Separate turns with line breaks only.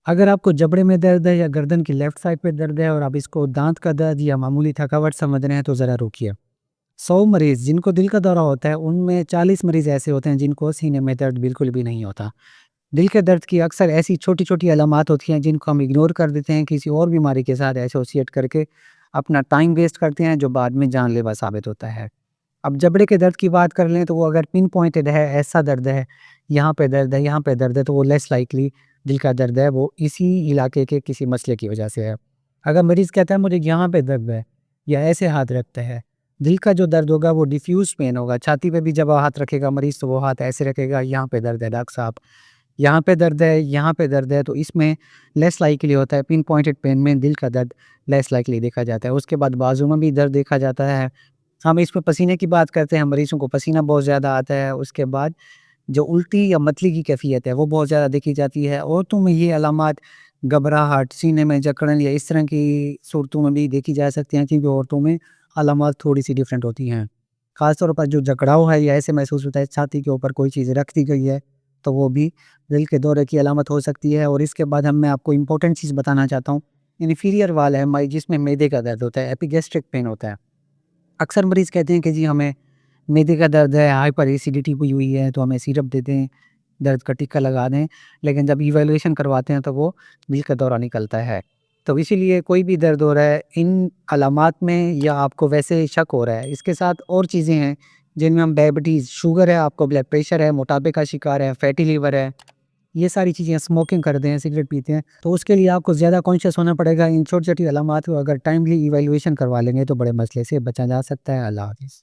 अगर आपको जबड़े में दर्द है या गर्दन की लेफ्ट साइड पे दर्द है और आप इसको दांत का दर्द या मामूली थकावट समझ रहे हैं तो ज़रा रुकिए। 100 मरीज़ जिनको दिल का दौरा होता है उनमें 40 मरीज़ ऐसे होते हैं जिनको सीने में दर्द बिल्कुल भी नहीं होता। दिल के दर्द की अक्सर ऐसी छोटी-छोटी अलामात होती हैं जिनको हम इग्नोर कर देते हैं किसी और बीमारी के साथ एसोसिएट करके अपना टाइम वेस्ट करते हैं जो बाद में जानलेवा साबित होता है। अब जबड़े के दर्द की बात कर लें तो वो अगर पिन पॉइंटेड है, ऐसा दर्द है, यहाँ पे दर्द है, यहाँ पे दर्द है, तो वो लेस लाइकली दिल का दर्द है, वो इसी इलाके के किसी मसले की वजह से है। अगर मरीज़ कहता है मुझे यहाँ पे दर्द है या ऐसे हाथ रखते हैं, दिल का जो दर्द होगा वो डिफ्यूज़ पेन होगा। छाती पे भी जब हाथ रखेगा मरीज़ तो वो हाथ ऐसे रखेगा, यहाँ पे दर्द है डॉक्टर साहब, यहाँ पे दर्द है, यहाँ पे दर्द है, तो इसमें लेस लाइकली होता है। पिन पॉइंटेड पेन में दिल का दर्द लेस लाइकली देखा जाता है। उसके बाद बाजू में भी दर्द देखा जाता है। हम इसमें पसीने की बात करते हैं, मरीज़ों को पसीना बहुत ज़्यादा आता है। उसके बाद जो उल्टी या मतली की कैफ़ियत है, वो बहुत ज़्यादा देखी जाती है। औरतों में ये अलामात घबराहट, सीने में जकड़न या इस तरह की सूरतों में भी देखी जा सकती हैं क्योंकि औरतों में अलामात थोड़ी-सी डिफ़रेंट होती हैं। ख़ास तौर पर जो जकड़ाव है या ऐसे महसूस होता है छाती के ऊपर कोई चीज़ रख दी गई है, तो वो भी दिल के दौरे की अलामत हो सकती है। और इसके बाद मैं आपको इम्पोर्टेंट चीज़ बताना चाहता हूँ, इन्फीरियर वाल है जिसमें मैदे का दर्द होता है, एपिगैस्ट्रिक पेन होता है। अक्सर मरीज़ कहते हैं कि जी हमें मैदे का दर्द है, हाइपर एसिडिटी हुई हुई है, तो हमें सिरप दे दें, दर्द का टिक्का लगा दें, लेकिन जब इवैल्यूएशन करवाते हैं तो वो दिल का दौरा निकलता है। तो इसीलिए कोई भी दर्द हो रहा है, इन अलामात में या आपको वैसे शक हो रहा है, इसके साथ और चीज़ें हैं जिनमें हम डायबिटीज़, शुगर है, आपको ब्लड प्रेशर है, मोटापे का शिकार है, फैटी लिवर है, ये सारी चीज़ें, स्मोकिंग करते हैं, सिगरेट पीते हैं, तो उसके लिए आपको ज़्यादा कॉन्शियस होना पड़ेगा। इन छोटी-छोटी अलामात को अगर टाइमली इवैल्यूएशन करवा लेंगे तो बड़े मसले से बचा जा सकता है। अल्लाह हाफ़िज़।